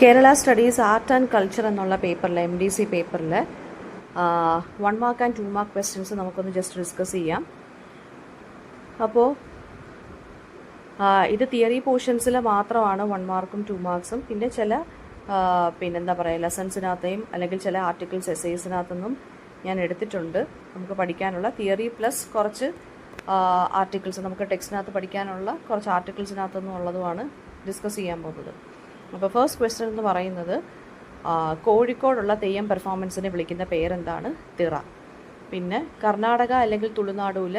Kerala studies art and culture എന്നുള്ള പേപ്പറിൽ MDC പേപ്പറിൽ 1 മാർക്ക് ആൻഡ് 2 മാർക്ക് ക്വസ്റ്റ്യൻസ് നമുക്കൊന്ന് ജസ്റ്റ് ഡിസ്കസ് ചെയ്യാം. അപ്പോൾ ഇത് തിയറി പോർഷൻസിൽ മാത്രമാണ് 1 മാർക്കും 2 മാർക്സും. പിന്നെ ചില പിന്നെന്താ പറയുക ലെസൺസിനകത്തെയും അല്ലെങ്കിൽ ചില ആർട്ടിക്കിൾസ് എസ്സേസിനകത്തൊന്നും ഞാൻ എടുത്തിട്ടുണ്ട്. നമുക്ക് പഠിക്കാനുള്ള തിയറി പ്ലസ് കുറച്ച് ആർട്ടിക്കിൾസ് നമുക്ക് ടെക്സ്റ്റിനകത്ത് പഠിക്കാനുള്ള കുറച്ച് ആർട്ടിക്കിൾസിനകത്തൊന്നും ഉള്ളതുമാണ് ഡിസ്കസ് ചെയ്യാൻ പോകുന്നത്. അപ്പോൾ ഫസ്റ്റ് ക്വസ്റ്റ്യൻ എന്ന് പറയുന്നത് കോഴിക്കോടുള്ള തെയ്യം പെർഫോമൻസിനെ വിളിക്കുന്ന പേരെന്താണ്? തിറ. പിന്നെ കർണാടക അല്ലെങ്കിൽ തുളുനാടുവിൽ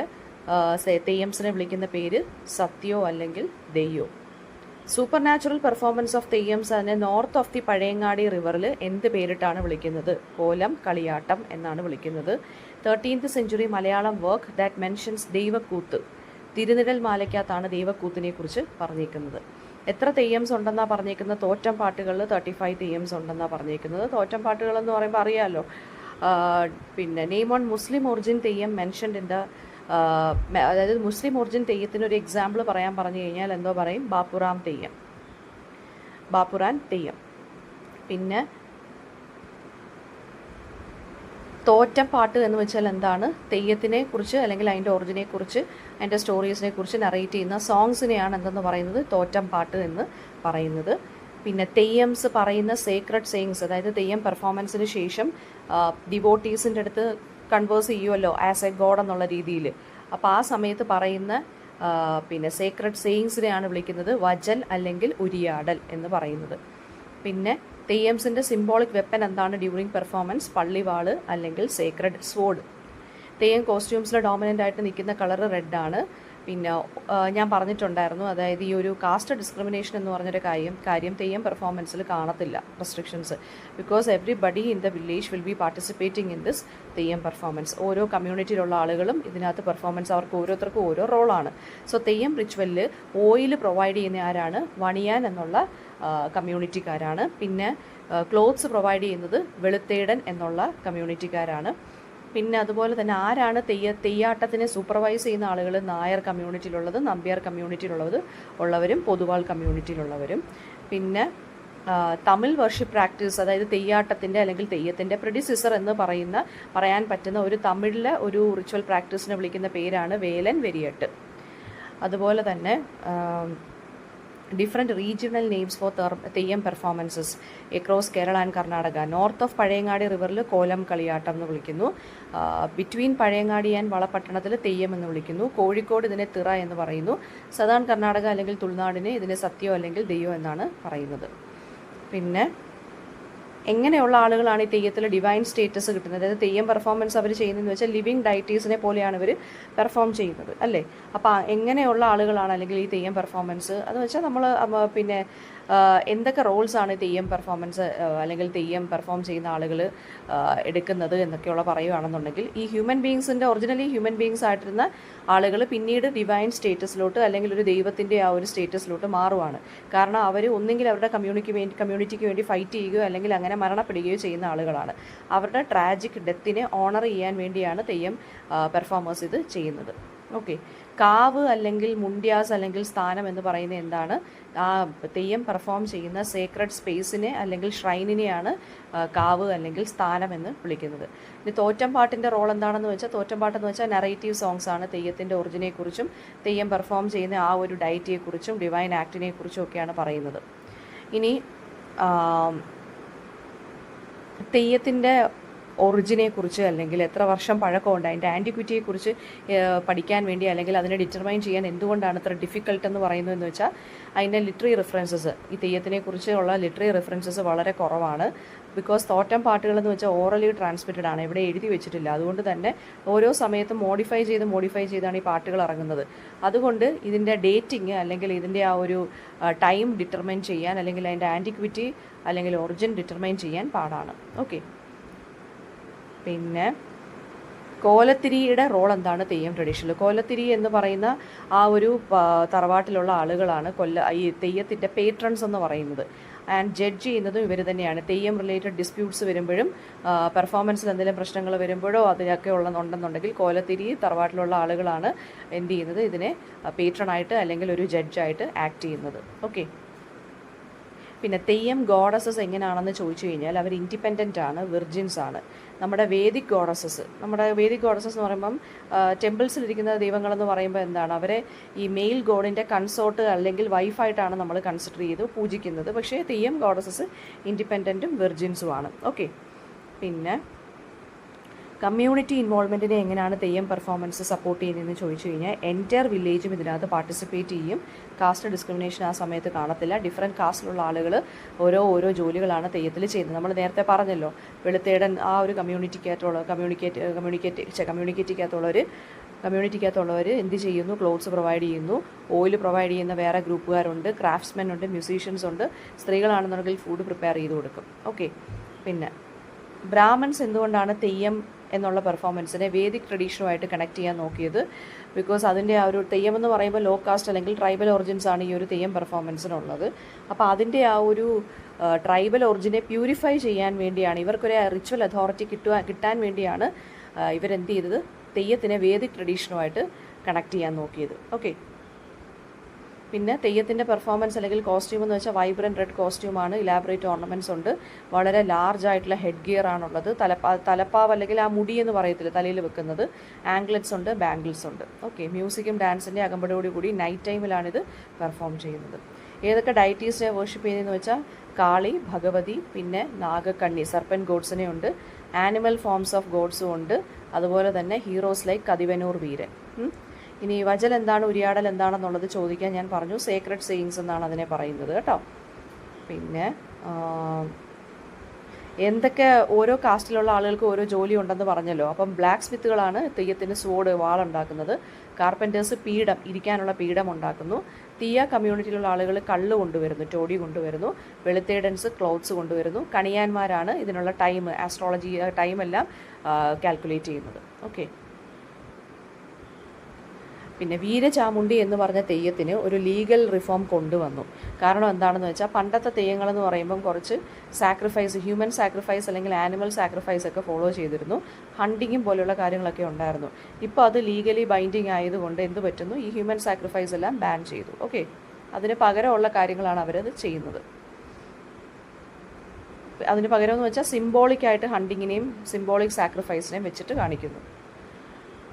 തെയ്യംസിനെ വിളിക്കുന്ന പേര് സത്യോ അല്ലെങ്കിൽ ദെയ്യോ. Super natural performance of theyyams അതിനെ നോർത്ത് ഓഫ് ദി പഴയങ്ങാടി റിവറിൽ എന്ത് പേരിട്ടാണ് വിളിക്കുന്നത്? കോലം കളിയാട്ടം എന്നാണ് വിളിക്കുന്നത്. 13th century Malayalam work that mentions ദൈവക്കൂത്ത്. തിരുനിഴൽ മാലയ്ക്കകത്താണ് ദൈവക്കൂത്തിനെ കുറിച്ച് പറഞ്ഞേക്കുന്നത്. എത്ര തെയ്യംസ് ഉണ്ടെന്നാണ് പറഞ്ഞേക്കുന്നത്? തോറ്റം പാട്ടുകളിൽ 35 തെയ്യംസ് ഉണ്ടെന്നാണ് പറഞ്ഞേക്കുന്നത്. തോറ്റം പാട്ടുകൾ എന്ന് പറയുമ്പോൾ അറിയാമല്ലോ. പിന്നെ name on Muslim origin Theyyam mentioned in the അതായത് മുസ്ലിം ഒറിജിൻ തെയ്യത്തിന് ഒരു എക്സാമ്പിൾ പറയാൻ പറഞ്ഞു കഴിഞ്ഞാൽ എന്തോ പറയും? ബാപ്പുറാൻ തെയ്യം. പിന്നെ തോറ്റം പാട്ട് എന്ന് വെച്ചാൽ എന്താണ്? തെയ്യത്തിനെ കുറിച്ച് അല്ലെങ്കിൽ അതിൻ്റെ ഒറിജിനെ കുറിച്ച് അതിൻ്റെ സ്റ്റോറീസിനെ കുറിച്ച് നറേറ്റ് ചെയ്യുന്ന സോങ്സിനെയാണ് എന്തെന്ന് പറയുന്നത്? തോറ്റം പാട്ട് എന്ന് പറയുന്നത്. പിന്നെ തെയ്യംസ് പറയുന്ന സേക്രഡ് സെയിങ്സ്, അതായത് തെയ്യം പെർഫോമൻസിന് ശേഷം ഡിവോട്ടീസിൻ്റെ അടുത്ത് കൺവേഴ്സ് ചെയ്യുമല്ലോ ആസ് എ ഗോഡ് എന്നുള്ള രീതിയിൽ. അപ്പോൾ ആ സമയത്ത് പറയുന്ന പിന്നെ സേക്രഡ് സെയിങ്സിനെയാണ് വിളിക്കുന്നത് വജൽ അല്ലെങ്കിൽ ഉരിയാടൽ എന്ന് പറയുന്നത്. പിന്നെ തെയ്യംസിൻ്റെ സിംബോളിക് വെപ്പൻ എന്താണ് ഡ്യൂറിങ് പെർഫോമൻസ്? പള്ളിവാള് അല്ലെങ്കിൽ സേക്രഡ് സ്വോർഡ്. തെയ്യം കോസ്റ്റ്യൂംസിൽ ഡോമിനൻ്റ് ആയിട്ട് നിൽക്കുന്ന കളറ് റെഡാണ്. പിന്നെ ഞാൻ പറഞ്ഞിട്ടുണ്ടായിരുന്നു, അതായത് ഈ ഒരു കാസ്റ്റ് ഡിസ്ക്രിമിനേഷൻ എന്ന് പറഞ്ഞൊരു കാര്യം തെയ്യം പെർഫോമൻസിൽ കാണത്തില്ല, restrictions. Because everybody in the village will be participating in this Theyyam performance. ഓരോ കമ്മ്യൂണിറ്റിയിലുള്ള ആളുകളും ഇതിനകത്ത് പെർഫോമൻസ്, അവർക്ക് ഓരോരുത്തർക്കും ഓരോ റോളാണ്. സോ തെയ്യം റിച്വലിൽ ഓയിൽ പ്രൊവൈഡ് ചെയ്യുന്ന ആരാണ്? വണിയാൻ എന്നുള്ള കമ്മ്യൂണിറ്റിക്കാരാണ്. പിന്നെ ക്ലോത്ത്സ് പ്രൊവൈഡ് ചെയ്യുന്നത് വെളുത്തേടൻ എന്നുള്ള കമ്മ്യൂണിറ്റിക്കാരാണ്. പിന്നെ അതുപോലെ തന്നെ ആരാണ് തെയ്യാട്ടത്തിനെ സൂപ്പർവൈസ് ചെയ്യുന്ന ആളുകൾ? നായർ കമ്മ്യൂണിറ്റിയിലുള്ളത്, നമ്പ്യാർ കമ്മ്യൂണിറ്റിയിലുള്ളവരും പൊതുവാൾ കമ്മ്യൂണിറ്റിയിലുള്ളവരും. പിന്നെ തമിഴ് വർഷിപ്പ് പ്രാക്ടീസ്, അതായത് തെയ്യാട്ടത്തിൻ്റെ അല്ലെങ്കിൽ തെയ്യത്തിൻ്റെ പ്രെഡിസിസർ എന്ന് പറയാൻ പറ്റുന്ന ഒരു തമിഴിലെ ഒരു റിച്വൽ പ്രാക്ടീസിനെ വിളിക്കുന്ന പേരാണ് വേലൻ വെരിയട്ട്. അതുപോലെ തന്നെ different regional names for theyyam performances across Kerala and Karnataka. North of Pazhayangadi റിവറിൽ കോലം കളിയാട്ടം എന്ന് വിളിക്കുന്നു. ബിറ്റ്വീൻ പഴയങ്ങാടി ആൻഡ് വളപട്ടണത്തിൽ തെയ്യം എന്ന് വിളിക്കുന്നു. കോഴിക്കോട് ഇതിനെ തിറ എന്ന് പറയുന്നു. സദേൺ കർണാടക അല്ലെങ്കിൽ തുളുനാടിനെ ഇതിനെ സത്യോ അല്ലെങ്കിൽ ദെയ്യോ എന്നാണ് പറയുന്നത്. പിന്നെ എങ്ങനെയുള്ള ആളുകളാണ് ഈ തെയ്യത്തിൽ ഡിവൈൻ സ്റ്റേറ്റസ് കിട്ടുന്നത്? അതായത് തെയ്യം പെർഫോമൻസ് അവർ ചെയ്യുന്നതെന്ന് വെച്ചാൽ ലിവിങ് ഡൈറ്റീസിനെ പോലെയാണ് ഇവർ പെർഫോം ചെയ്യുന്നത്, അല്ലേ? അപ്പോൾ എങ്ങനെയുള്ള ആളുകളാണ് അല്ലെങ്കിൽ ഈ തെയ്യം പെർഫോമൻസ് എന്ന് വെച്ചാൽ നമ്മൾ പിന്നെ എന്തൊക്കെ റോൾസാണ് തെയ്യം പെർഫോമൻസ് അല്ലെങ്കിൽ തെയ്യം പെർഫോം ചെയ്യുന്ന ആളുകൾ എടുക്കുന്നത് എന്നൊക്കെയുള്ള പറയുകയാണെന്നുണ്ടെങ്കിൽ, ഈ ഹ്യൂമൻ ബീങ്സിൻ്റെ ഒറിജിനലി ഹ്യൂമൻ ബീങ്സ് ആയിട്ടിരുന്ന ആളുകൾ പിന്നീട് ഡിവൈൻ സ്റ്റേറ്റസിലോട്ട് അല്ലെങ്കിൽ ഒരു ദൈവത്തിൻ്റെ ആ ഒരു സ്റ്റേറ്റസിലോട്ട് മാറുവാണ്. കാരണം അവർ ഒന്നെങ്കിൽ അവരുടെ കമ്മ്യൂണിറ്റിക്ക് വേണ്ടി ഫൈറ്റ് ചെയ്യുകയോ അല്ലെങ്കിൽ അങ്ങനെ മരണപ്പെടുകയോ ചെയ്യുന്ന ആളുകളാണ്. അവരുടെ ട്രാജിക് ഡെത്തിനെ ഓണർ ചെയ്യാൻ വേണ്ടിയാണ് തെയ്യം പെർഫോമേഴ്സ് ഇത് ചെയ്യുന്നത്. ഓക്കെ. കാവ് അല്ലെങ്കിൽ മുണ്ട്യാസ് അല്ലെങ്കിൽ സ്ഥാനം എന്ന് പറയുന്നത് എന്താണ്? ആ തെയ്യം പെർഫോം ചെയ്യുന്ന സേക്രഡ് സ്പേസിനെ അല്ലെങ്കിൽ ഷ്രൈനിനെയാണ് കാവ് അല്ലെങ്കിൽ സ്ഥാനം എന്ന് വിളിക്കുന്നത്. ഇനി തോറ്റം പാട്ടിൻ്റെ റോൾ എന്താണെന്ന് വെച്ചാൽ, തോറ്റം പാട്ടെന്ന് വെച്ചാൽ നറേറ്റീവ് സോങ്സ് ആണ്. തെയ്യത്തിൻ്റെ ഒറിജിനെക്കുറിച്ചും തെയ്യം പെർഫോം ചെയ്യുന്ന ആ ഒരു ഡയറ്റിയെക്കുറിച്ചും ഡിവൈൻ ആക്ടിനെ കുറിച്ചും ഒക്കെയാണ് പറയുന്നത്. ഇനി തെയ്യത്തിൻ്റെ ഒറിജിനെ കുറിച്ച് അല്ലെങ്കിൽ എത്ര വർഷം പഴക്കമുണ്ട് അതിൻ്റെ ആൻറ്റിക്വിറ്റിയെക്കുറിച്ച് പഠിക്കാൻ വേണ്ടി അല്ലെങ്കിൽ അതിനെ ഡിറ്റർമൈൻ ചെയ്യാൻ എന്തുകൊണ്ടാണ് ഇത്ര ഡിഫിക്കൽട്ട് എന്ന് പറയുന്നതെന്ന് വെച്ചാൽ, അതിൻ്റെ ലിറ്ററി റെഫറൻസസ്, ഈ തെയ്യത്തിനെ കുറിച്ചുള്ള ലിറ്ററി റെഫറൻസസ് വളരെ കുറവാണ്. ബിക്കോസ് തോറ്റം പാട്ടുകളെന്ന് വെച്ചാൽ ഓറലി ട്രാൻസ്മിറ്റഡ് ആണ്, ഇവിടെ എഴുതി വെച്ചിട്ടില്ല. അതുകൊണ്ട് തന്നെ ഓരോ സമയത്തും മോഡിഫൈ ചെയ്താണ് ഈ പാട്ടുകൾ ഇറങ്ങുന്നത്. അതുകൊണ്ട് ഇതിൻ്റെ ഡേറ്റിങ് അല്ലെങ്കിൽ ഇതിൻ്റെ ആ ഒരു ടൈം ഡിറ്റർമൈൻ ചെയ്യാൻ അല്ലെങ്കിൽ അതിൻ്റെ ആൻറ്റിക്വിറ്റി അല്ലെങ്കിൽ ഒറിജിൻ ഡിറ്റർമൈൻ ചെയ്യാൻ പാടാണ്. ഓക്കെ. പിന്നെ കോലത്തിരിയുടെ റോൾ എന്താണ് തെയ്യം ട്രഡീഷനിൽ? കോലത്തിരി എന്ന് പറയുന്ന ആ ഒരു തറവാട്ടിലുള്ള ആളുകളാണ് ഈ തെയ്യത്തിൻ്റെ പേട്രൺസ് എന്ന് പറയുന്നത്. ആൻഡ് ജഡ്ജ് ചെയ്യുന്നതും ഇവർ തന്നെയാണ്. തെയ്യം റിലേറ്റഡ് ഡിസ്പ്യൂട്ട്സ് വരുമ്പോഴും പെർഫോമൻസിൽ എന്തെങ്കിലും പ്രശ്നങ്ങൾ വരുമ്പോഴോ അതിനൊക്കെ ഉണ്ടെന്നുണ്ടെങ്കിൽ കോലത്തിരി തറവാട്ടിലുള്ള ആളുകളാണ് എന്ത് ചെയ്യുന്നത്? ഇതിനെ പേട്രണായിട്ട് അല്ലെങ്കിൽ ഒരു ജഡ്ജായിട്ട് ആക്ട് ചെയ്യുന്നത്. ഓക്കെ. പിന്നെ തെയ്യം ഗോഡസസ് എങ്ങനെയാണെന്ന് ചോദിച്ചു കഴിഞ്ഞാൽ അവർ ഇൻഡിപെൻഡൻ്റ് ആണ്, വിർജിൻസ് ആണ്. നമ്മുടെ വേദിക് ഗോഡസസ് എന്ന് പറയുമ്പം ടെമ്പിൾസിലിരിക്കുന്ന ദൈവങ്ങളെന്ന് പറയുമ്പോൾ എന്താണ്, അവരെ ഈ മെയിൽ ഗോഡിൻ്റെ കൺസോർട്ട് അല്ലെങ്കിൽ വൈഫായിട്ടാണ് നമ്മൾ കൺസിഡർ ചെയ്ത് പൂജിക്കുന്നത്. പക്ഷേ തെയ്യം ഗോഡസസ് ഇൻഡിപെൻഡൻറ്റും വിർജിൻസുമാണ്. ഓക്കെ. പിന്നെ കമ്മ്യൂണിറ്റി ഇൻവോൾവ്മെൻറ്റിനെ എങ്ങനെയാണ് തെയ്യം പെർഫോമൻസ് സപ്പോർട്ട് ചെയ്യുന്നതെന്ന് ചോദിച്ചു കഴിഞ്ഞാൽ എൻറ്റയർ വില്ലേജും ഇതിനകത്ത് പാർട്ടിസിപ്പേറ്റ് ചെയ്യും. കാസ്റ്റ് ഡിസ്ക്രിമിനേഷൻ ആ സമയത്ത് കാണത്തില്ല. ഡിഫറെൻറ്റ് കാസ്റ്റിലുള്ള ആളുകൾ ഓരോ ജോലികളാണ് തെയ്യത്തിൽ ചെയ്യുന്നത്. നമ്മൾ നേരത്തെ പറഞ്ഞല്ലോ, വെളുത്തേടൻ ആ ഒരു കമ്മ്യൂണിറ്റിക്കകത്തുള്ളവർ എന്ത് ചെയ്യുന്നു, ക്ലോത്ത്സ് പ്രൊവൈഡ് ചെയ്യുന്നു, ഓയിൽ പ്രൊവൈഡ് ചെയ്യുന്ന വേറെ ഗ്രൂപ്പുകാരുണ്ട്, ക്രാഫ്റ്റ്സ്മെൻ ഉണ്ട്, മ്യൂസീഷ്യൻസ് ഉണ്ട്, സ്ത്രീകളാണെന്നുണ്ടെങ്കിൽ ഫുഡ് പ്രിപ്പയർ ചെയ്ത് കൊടുക്കും. ഓക്കെ. പിന്നെ ബ്രാഹ്മൺസ് എന്തുകൊണ്ടാണ് തെയ്യം എന്നുള്ള പെർഫോമൻസിനെ വേദിക് ട്രഡീഷനുമായിട്ട് കണക്ട് ചെയ്യാൻ നോക്കിയത്? ബിക്കോസ് അതിൻ്റെ ആ ഒരു തെയ്യം എന്ന് പറയുമ്പോൾ ലോ കാസ്റ്റ് അല്ലെങ്കിൽ ട്രൈബൽ ഒറിജിൻസ് ആണ് ഈ ഒരു തെയ്യം പെർഫോമൻസിനുള്ളത്. അപ്പോൾ അതിൻ്റെ ആ ഒരു ട്രൈബൽ ഒറിജിനെ പ്യൂരിഫൈ ചെയ്യാൻ വേണ്ടിയാണ്, ഇവർക്കൊരു റിച്വൽ അതോറിറ്റി കിട്ടാൻ വേണ്ടിയാണ് ഇവരെന്ത് ചെയ്തത്, തെയ്യത്തിനെ വേദിക് ട്രഡീഷനുമായിട്ട് കണക്ട് ചെയ്യാൻ നോക്കിയത്. ഓക്കെ. പിന്നെ തെയ്യത്തിൻ്റെ പെർഫോമൻസ് അല്ലെങ്കിൽ കോസ്റ്റ്യൂം എന്ന് വെച്ചാൽ വൈബ്രൻറ്റ് റെഡ് കോസ്റ്റ്യൂമാണ്, ഇലാബറേറ്റ് ഓർണമെൻറ്റ്സ് ഉണ്ട്, വളരെ ലാർജ് ആയിട്ടുള്ള ഹെഡ് ഗിയർ ആണുള്ളത്, തലപ്പാവ് അല്ലെങ്കിൽ ആ മുടി എന്ന് പറയത്തില്ല തലയിൽ വെക്കുന്നത്, ആംഗ്ലറ്റ്സ് ഉണ്ട്, ബാംഗിൾസ് ഉണ്ട്. ഓക്കെ. മ്യൂസിക്കും ഡാൻസിൻ്റെ അകമ്പടിയോടുകൂടി നൈറ്റ് ടൈമിലാണിത് പെർഫോം ചെയ്യുന്നത്. ഏതൊക്കെ ഡയറ്റീസിനെ വർഷിപ്പ് ചെയ്യുന്നതെന്ന് വെച്ചാൽ കാളി, ഭഗവതി, പിന്നെ നാഗക്കണ്ണി സർപ്പൻ ഗോഡ്സിനെ ഉണ്ട്, ആനിമൽ ഫോംസ് ഓഫ് ഗോഡ്സും ഉണ്ട്, അതുപോലെ തന്നെ ഹീറോസ് ലൈക്ക് കതിവനൂർ വീരൻ. ഇനി വജൽ എന്താണ്, ഉരിയാടൽ എന്താണെന്നുള്ളത് ചോദിക്കാൻ ഞാൻ പറഞ്ഞു, സേക്രഡ് സെയിങ്സ് എന്നാണ് അതിനെ പറയുന്നത് കേട്ടോ. പിന്നെ എന്തൊക്കെ ഓരോ കാസ്റ്റിലുള്ള ആളുകൾക്ക് ഓരോ ജോലി ഉണ്ടെന്ന് പറഞ്ഞല്ലോ. അപ്പം ബ്ലാക്ക് സ്മിത്തുകളാണ് തെയ്യത്തിന് സ്വോർഡ്, വാളുണ്ടാക്കുന്നത്. കാർപ്പൻറ്റേഴ്സ് ഇരിക്കാനുള്ള പീഠം ഉണ്ടാക്കുന്നു. തീയ കമ്മ്യൂണിറ്റിയിലുള്ള ആളുകൾ കള്ള് കൊണ്ടുവരുന്നു, ടോഡി കൊണ്ടുവരുന്നു. വെളുത്തേഡൻസ് ക്ലോത്ത്സ് കൊണ്ടുവരുന്നു. കണിയാന്മാരാണ് ഇതിനുള്ള ടൈം, ആസ്ട്രോളജി ടൈമെല്ലാം കാൽക്കുലേറ്റ് ചെയ്യുന്നത്. ഓക്കെ. പിന്നെ വീരചാമുണ്ടി എന്ന് പറഞ്ഞ തെയ്യത്തിന് ഒരു ലീഗൽ റിഫോം കൊണ്ടുവന്നു. കാരണം എന്താണെന്ന് വെച്ചാൽ പണ്ടത്തെ തെയ്യങ്ങളെന്ന് പറയുമ്പം കുറച്ച് സാക്രിഫൈസ്, ഹ്യൂമൻ സാക്രിഫൈസ് അല്ലെങ്കിൽ ആനിമൽ സാക്രിഫൈസ് ഒക്കെ ഫോളോ ചെയ്തിരുന്നു. ഹണ്ടിങ്ങും പോലെയുള്ള കാര്യങ്ങളൊക്കെ ഉണ്ടായിരുന്നു. ഇപ്പോൾ അത് ലീഗലി ബൈൻഡിങ് ആയതുകൊണ്ട് എന്ത് പറ്റുന്നു, ഈ ഹ്യൂമൻ സാക്രിഫൈസ് എല്ലാം ബാൻ ചെയ്തു. ഓക്കെ. അതിന് പകരമുള്ള കാര്യങ്ങളാണ് അവരത് ചെയ്യുന്നത്. അതിന് പകരം എന്ന് വെച്ചാൽ സിംബോളിക്കായിട്ട് ഹണ്ടിങ്ങിനെയും സിംബോളിക് സാക്രിഫൈസിനെയും വെച്ചിട്ട് കാണിക്കുന്നു.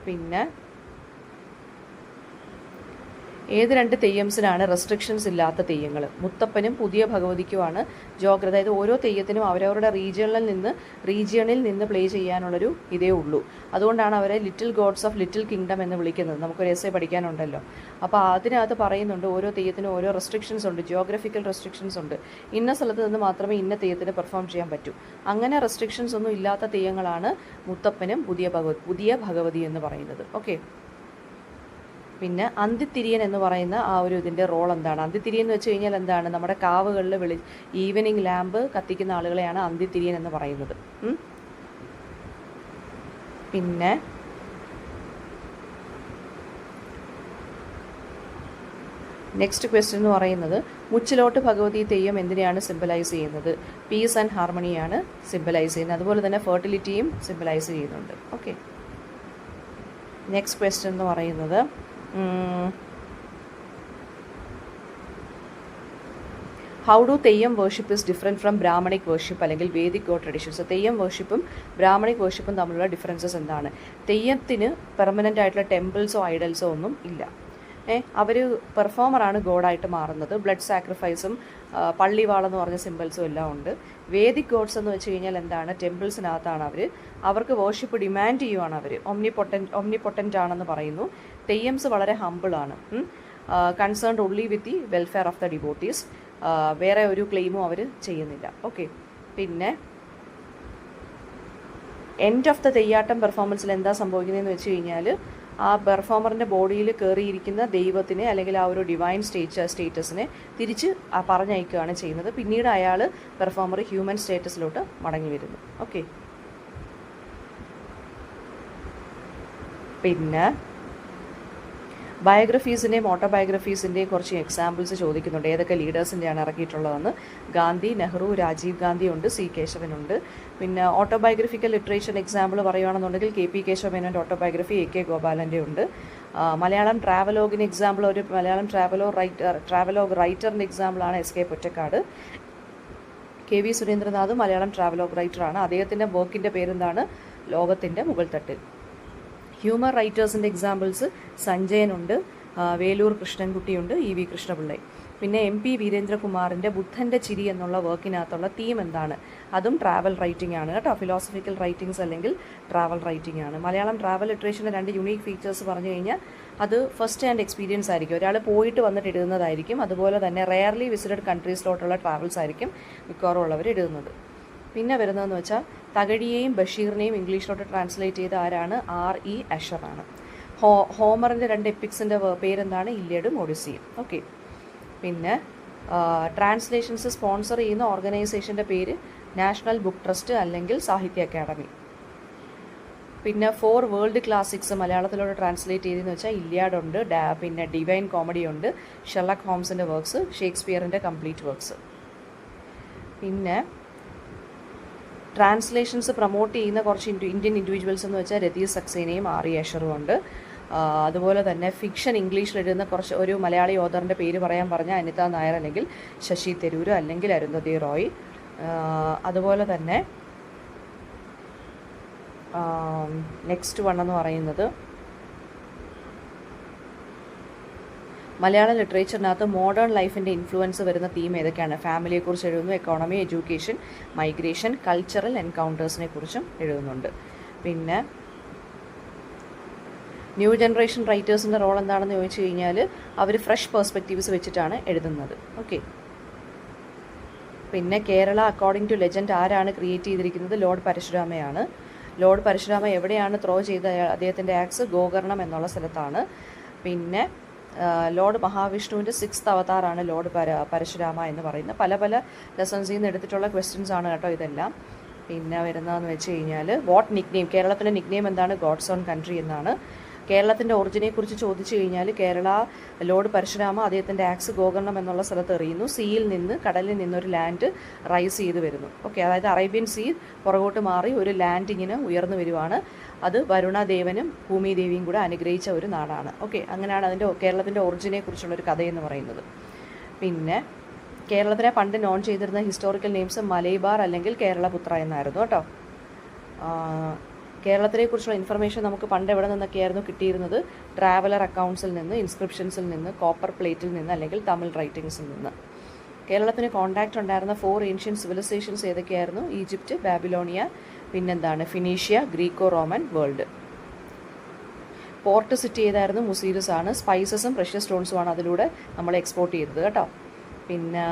പിന്നെ ഏത് രണ്ട് തെയ്യംസിനാണ് റെസ്ട്രിക്ഷൻസ് ഇല്ലാത്ത തെയ്യങ്ങൾ? മുത്തപ്പനും പുതിയ ഭഗവതിക്കുമാണ് ജോഗ്രത. അതായത് ഓരോ തെയ്യത്തിനും അവരവരുടെ റീജിയണിൽ നിന്ന് പ്ലേ ചെയ്യാനുള്ളൊരു ഇതേ ഉള്ളൂ. അതുകൊണ്ടാണ് അവരെ little God's of little kingdom എന്ന് വിളിക്കുന്നത്. നമുക്കൊരു എസ്സേ പഠിക്കാനുണ്ടല്ലോ. അപ്പോൾ അതിനകത്ത് പറയുന്നുണ്ട് ഓരോ തെയ്യത്തിനും ഓരോ റെസ്ട്രിക്ഷൻസ് ഉണ്ട്, ജിയോഗ്രഫിക്കൽ റെസ്ട്രിക്ഷൻസ് ഉണ്ട്. ഇന്ന സ്ഥലത്ത് നിന്ന് മാത്രമേ ഇന്ന തെയ്യത്തിന് പെർഫോം ചെയ്യാൻ പറ്റൂ. അങ്ങനെ റെസ്ട്രിക്ഷൻസ് ഒന്നും ഇല്ലാത്ത തെയ്യങ്ങളാണ് മുത്തപ്പനും പുതിയ ഭഗവതി എന്ന് പറയുന്നത്. ഓക്കെ. പിന്നെ അന്തിത്തിരിയൻ എന്ന് പറയുന്ന ആ ഒരു ഇതിൻ്റെ റോൾ എന്താണ്? അന്തിത്തിരിയൻ എന്ന് വെച്ച് കഴിഞ്ഞാൽ എന്താണ്, നമ്മുടെ കാവുകളിൽ ഈവനിങ് ലാമ്പ് കത്തിക്കുന്ന ആളുകളെയാണ് അന്തിത്തിരിയൻ എന്ന് പറയുന്നത്. പിന്നെ നെക്സ്റ്റ് ക്വസ്റ്റ്യൻ എന്ന് പറയുന്നത് മുച്ചിലോട്ട് ഭഗവതി തെയ്യം എന്തിനെയാണ് സിംബലൈസ് ചെയ്യുന്നത്? പീസ് ആൻഡ് ഹാർമണിയാണ് സിംബലൈസ് ചെയ്യുന്നത്. അതുപോലെ തന്നെ ഫെർട്ടിലിറ്റിയും സിംബലൈസ് ചെയ്യുന്നുണ്ട്. ഓക്കെ. നെക്സ്റ്റ് ക്വസ്റ്റ്യൻ എന്ന് പറയുന്നത് how do theyyam worship is different from Brahmanic worship അല്ലെങ്കിൽ വേദിക് ഗോഡ് ട്രഡീഷൻസ്? തെയ്യം വേർഷിപ്പും ബ്രാഹ്മണിക് വേർഷിപ്പും തമ്മിലുള്ള ഡിഫറൻസസ് എന്താണ്? തെയ്യത്തിന് പെർമനൻ്റ് ആയിട്ടുള്ള ടെമ്പിൾസോ ഐഡൽസോ ഒന്നും ഇല്ല. അവർ പെർഫോമറാണ് ഗോഡായിട്ട് മാറുന്നത്. ബ്ലഡ് സാക്രിഫൈസും പള്ളിവാളെന്ന് പറഞ്ഞ സിമ്പിൾസും എല്ലാം ഉണ്ട്. വേദിക് ഗോഡ്സ് എന്ന് വെച്ച് കഴിഞ്ഞാൽ എന്താണ്, ടെമ്പിൾസിനകത്താണ് അവർക്ക് വേർഷിപ്പ് ഡിമാൻഡ് ചെയ്യുവാണ്. അവർ ഒംനിപൊട്ടൻ്റ് ആണെന്ന് പറയുന്നു. തെയ്യംസ് വളരെ ഹമ്പിളാണ്, concerned only with the welfare of the devotees. വേറെ ഒരു ക്ലെയിമും അവർ ചെയ്യുന്നില്ല. ഓക്കെ. പിന്നെ എൻഡ് ഓഫ് ദ തെയ്യാട്ടം പെർഫോമൻസിൽ എന്താ സംഭവിക്കുന്നതെന്ന് വെച്ച് കഴിഞ്ഞാൽ ആ പെർഫോമറിൻ്റെ ബോഡിയിൽ കയറിയിരിക്കുന്ന ദൈവത്തിനെ അല്ലെങ്കിൽ ആ ഒരു ഡിവൈൻ സ്റ്റേറ്റസിനെ തിരിച്ച് പറഞ്ഞയക്കുകയാണ് ചെയ്യുന്നത്. പിന്നീട് പെർഫോമർ ഹ്യൂമൻ സ്റ്റേറ്റസിലോട്ട് മടങ്ങി വരുന്നു. ഓക്കെ. പിന്നെ ബയോഗ്രഫീസിൻ്റെയും ഓട്ടോബയോഗ്രഫീസിൻ്റെയും കുറച്ച് എക്സാമ്പിൾസ് ചോദിക്കുന്നുണ്ട്. ഏതൊക്കെ ലീഡേഴ്സിൻ്റെയാണ് ഇറക്കിയിട്ടുള്ളതെന്ന്? ഗാന്ധി, നെഹ്റു, രാജീവ് ഗാന്ധി ഉണ്ട്, സി കേശവനുണ്ട്. പിന്നെ ഓട്ടോബയോഗ്രഫിക്കൽ ലിറ്ററേച്ചർ എക്സാമ്പിൾ പറയുകയാണെന്നുണ്ടെങ്കിൽ കെ പി കേശവമേനോൻ്റെ ഓട്ടോബയോഗ്രഫി, എ കെ ഗോപാലൻ്റെ ഉണ്ട്. മലയാളം ട്രാവലോഗിന് എക്സാമ്പിൾ, ഒരു മലയാളം ട്രാവലോഗ് റൈറ്ററിൻ്റെ എക്സാമ്പിളാണ് S K Pottekkatt. KV Surendranath Malayalam travelogue റൈറ്ററാണ്. അദ്ദേഹത്തിൻ്റെ വർക്കിൻ്റെ പേരെന്താണ്? ലോകത്തിൻ്റെ മുകൾ തട്ടിൽ. ഹ്യൂമർ റൈറ്റേഴ്സിൻ്റെ എക്സാമ്പിൾസ് സഞ്ജയനുണ്ട്, വേലൂർ കൃഷ്ണൻകുട്ടിയുണ്ട്, EV കൃഷ്ണപിള്ളൈ. പിന്നെ MP വീരേന്ദ്രകുമാറിൻ്റെ ബുദ്ധൻ്റെ ചിരി എന്നുള്ള വർക്കിനകത്തുള്ള തീം എന്താണ്? അതും ട്രാവൽ റൈറ്റിംഗ് ആണ് കേട്ടോ. ഫിലോസഫിക്കൽ റൈറ്റിംഗ്സ് അല്ലെങ്കിൽ ട്രാവൽ റൈറ്റിംഗ് ആണ്. മലയാളം ട്രാവൽ ലിറ്ററേച്ചറിൻ്റെ 2 യുണീക്ക് ഫീച്ചേഴ്സ് പറഞ്ഞു കഴിഞ്ഞാൽ അത് ഫസ്റ്റ് ഹാൻഡ് എക്സ്പീരിയൻസ് ആയിരിക്കും. ഒരാൾ പോയിട്ട് വന്നിട്ട് എഴുതുന്നതായിരിക്കും. അതുപോലെ തന്നെ റെയർലി വിസിറ്റഡ് കൺട്രീസിലോട്ടുള്ള ട്രാവൽസ് ആയിരിക്കും മിക്കവാറും ഉള്ളവർ എഴുതുന്നത്. പിന്നെ വരുന്നതെന്ന് വെച്ചാൽ തകഴിയെയും ബഷീറിനെയും ഇംഗ്ലീഷിലോട്ട് ട്രാൻസ്ലേറ്റ് ചെയ്ത ആരാണ്? R.E. അഷറാണ്. ഹോമറിൻ്റെ 2 എപ്പിക്സിൻ്റെ പേരെന്താണ്? ഇല്ലിയഡും ഒഡിസിയും. ഓക്കെ. പിന്നെ ട്രാൻസ്ലേഷൻസ് സ്പോൺസർ ചെയ്യുന്ന ഓർഗനൈസേഷൻ്റെ പേര് നാഷണൽ ബുക്ക് ട്രസ്റ്റ് അല്ലെങ്കിൽ സാഹിത്യ അക്കാദമി. പിന്നെ 4 വേൾഡ് ക്ലാസിക്സ് മലയാളത്തിലോട്ട് ട്രാൻസ്ലേറ്റ് ചെയ്തെന്ന് വെച്ചാൽ ഇല്ലിയാഡുണ്ട്, പിന്നെ ഡിവൈൻ കോമഡി ഉണ്ട്, ഷെർലക് ഹോംസിൻ്റെ വർക്ക്സ്, ഷേക്സ്പിയറിൻ്റെ കംപ്ലീറ്റ് വർക്ക്സ്. പിന്നെ ട്രാൻസ്ലേഷൻസ് പ്രൊമോട്ട് ചെയ്യുന്ന കുറച്ച് ഇന്ത്യൻ ഇൻഡിവിജ്വൽസ് എന്ന് വെച്ചാൽ രതീഷ് സക്സേനയും R.E. അഷറും ഉണ്ട്. അതുപോലെ തന്നെ ഫിക്ഷൻ ഇംഗ്ലീഷിൽ എഴുതുന്ന ഒരു മലയാളി ഓഥറിൻ്റെ പേര് പറയാൻ പറഞ്ഞാൽ അനിത നായർ അല്ലെങ്കിൽ ശശി തരൂർ അല്ലെങ്കിൽ അരുന്ധതി റോയ്. അതുപോലെ തന്നെ നെക്സ്റ്റ് വൺ എന്ന് പറയുന്നത് മലയാളം ലിറ്ററേച്ചറിനകത്ത് മോഡേൺ ലൈഫിൻ്റെ ഇൻഫ്ലുവൻസ് വരുന്ന തീം ഏതൊക്കെയാണ്? ഫാമിലിയെക്കുറിച്ച് എഴുതുന്നു, എക്കോണമി, എഡ്യൂക്കേഷൻ, മൈഗ്രേഷൻ, കൾച്ചറൽ എൻകൗണ്ടേഴ്സിനെ കുറിച്ചും എഴുതുന്നുണ്ട്. പിന്നെ ന്യൂ ജനറേഷൻ റൈറ്റേഴ്സിൻ്റെ റോൾ എന്താണെന്ന് ചോദിച്ചു കഴിഞ്ഞാൽ അവർ ഫ്രഷ് പെർസ്പെക്റ്റീവ്സ് വെച്ചിട്ടാണ് എഴുതുന്നത്. ഓക്കെ. പിന്നെ കേരള അക്കോർഡിംഗ് ടു ലെജൻഡ് ആരാണ് ക്രിയേറ്റ് ചെയ്തിരിക്കുന്നത്? ലോർഡ് പരശുരാമയാണ്. ലോർഡ് പരശുരാമ എവിടെയാണ് ത്രോ ചെയ്ത അദ്ദേഹത്തിൻ്റെ ആക്സ്? ഗോകർണം എന്നുള്ള സ്ഥലത്താണ്. പിന്നെ ലോർഡ് മഹാവിഷ്ണുവിൻ്റെ 6th അവതാറാണ് ലോർഡ് പരശുരാമ എന്ന് പറയുന്നത്. പല പല ലെസൺസിൽ നിന്ന് എടുത്തിട്ടുള്ള ക്വസ്റ്റ്യൻസ് ആണ് കേട്ടോ ഇതെല്ലാം. പിന്നെ വരുന്നതെന്ന് വെച്ച് കഴിഞ്ഞാൽ വാട്ട് നിക്നെയിം, കേരളത്തിൻ്റെ നിക്നെയിം എന്താണ്? ഗോഡ്സ് ഓൺ കൺട്രി എന്നാണ്. കേരളത്തിൻ്റെ ഒറിജിനെക്കുറിച്ച് ചോദിച്ചു കഴിഞ്ഞാൽ ലോർഡ് പരശുരാമ അദ്ദേഹത്തിൻ്റെ ആക്സ് ഗോകർണം എന്നുള്ള സ്ഥലത്ത് എറിയുന്നു. സീയിൽ നിന്ന്, കടലിൽ നിന്നൊരു ലാൻഡ് റൈസ് ചെയ്ത് വരുന്നു. ഓക്കെ. അതായത് അറേബ്യൻ സീ പുറകോട്ട് മാറി ഒരു ലാൻഡ് ഇങ്ങനെ ഉയർന്നു വരുവാണ്. അത് വരുണദേവനും ഭൂമിദേവിയും കൂടെ അനുഗ്രഹിച്ച ഒരു നാടാണ്. ഓക്കെ. അങ്ങനെയാണ് കേരളത്തിൻ്റെ ഒറിജിനെക്കുറിച്ചുള്ളൊരു കഥയെന്ന് പറയുന്നത്. പിന്നെ കേരളത്തിനെ പണ്ട് നോൺ ചെയ്തിരുന്ന ഹിസ്റ്റോറിക്കൽ നെയിംസ് മലൈബാർ അല്ലെങ്കിൽ കേരളപുത്ര എന്നായിരുന്നു കേട്ടോ. കേരളത്തിനെക്കുറിച്ചുള്ള ഇൻഫർമേഷൻ നമുക്ക് പണ്ട് എവിടെ നിന്നൊക്കെയായിരുന്നു കിട്ടിയിരുന്നത്? ട്രാവലർ അക്കൗണ്ട്സിൽ നിന്ന്, ഇൻസ്ക്രിപ്ഷൻസിൽ നിന്ന്, കോപ്പർ പ്ലേറ്റിൽ നിന്ന് അല്ലെങ്കിൽ തമിഴ് റൈറ്റിങ്സിൽ നിന്ന്. കേരളത്തിന് കോൺടാക്റ്റ് ഉണ്ടായിരുന്ന 4 ഏൻഷ്യൻ സിവിലൈസേഷൻസ് ഏതൊക്കെയായിരുന്നു? ഈജിപ്റ്റ്, ബാബിലോണിയ, പിന്നെന്താണ്? Phoenicia, Greco Roman world. Port city ഏതായിരുന്നു? മുസീരിസ് ആണ്. സ്പൈസസും പ്രഷ്യസ് സ്റ്റോൺസുമാണ് അതിലൂടെ നമ്മൾ എക്സ്പോർട്ട് ചെയ്തത് കേട്ടോ. പിന്നെ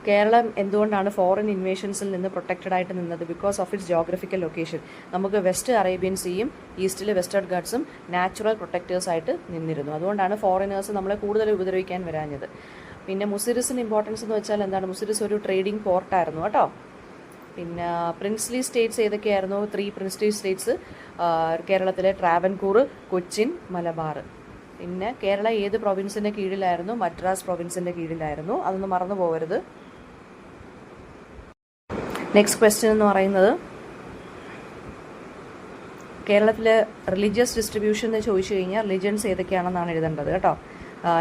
കേരളം എന്തുകൊണ്ടാണ് ഫോറിൻ ഇൻവേഷൻസിൽ നിന്ന് പ്രൊട്ടക്റ്റഡ് ആയിട്ട് നിന്നത്? Because of its geographical location. നമുക്ക് വെസ്റ്റ് അറേബ്യൻ സീയും ഈസ്റ്റിൽ വെസ്റ്റേൺ ഗട്ട്സും നാച്ചുറൽ പ്രൊട്ടക്റ്റേഴ്സായിട്ട് നിന്നിരുന്നു. അതുകൊണ്ടാണ് ഫോറിനേഴ്സ് നമ്മളെ കൂടുതൽ ഉപദ്രവിക്കാൻ വരാഞ്ഞത്. പിന്നെ മുസിരിസിന് ഇമ്പോർട്ടൻസ് എന്ന് വെച്ചാൽ എന്താണ്? മുസിരിസ് ഒരു ട്രേഡിംഗ് പോർട്ടായിരുന്നു കേട്ടോ. പിന്നെ പ്രിൻസ്ലി സ്റ്റേറ്റ്സ് ഏതൊക്കെയായിരുന്നു? 3 പ്രിൻസ്ലി സ്റ്റേറ്റ്സ് കേരളത്തിലെ ട്രാവൻകൂർ, കൊച്ചിൻ, മലബാർ. പിന്നെ കേരള ഏത് പ്രൊവിൻസിൻ്റെ കീഴിലായിരുന്നു? മദ്രാസ് പ്രൊവിൻസിൻ്റെ കീഴിലായിരുന്നു. അതൊന്നും മറന്നു പോകരുത്. നെക്സ്റ്റ് ക്വസ്റ്റ്യൻ എന്ന് പറയുന്നത് കേരളത്തിലെ റിലീജിയസ് ഡിസ്ട്രിബ്യൂഷൻ എന്ന് ചോദിച്ചു കഴിഞ്ഞാൽ റിലിജൻസ് ഏതൊക്കെയാണെന്നാണ് എഴുതേണ്ടത് കേട്ടോ.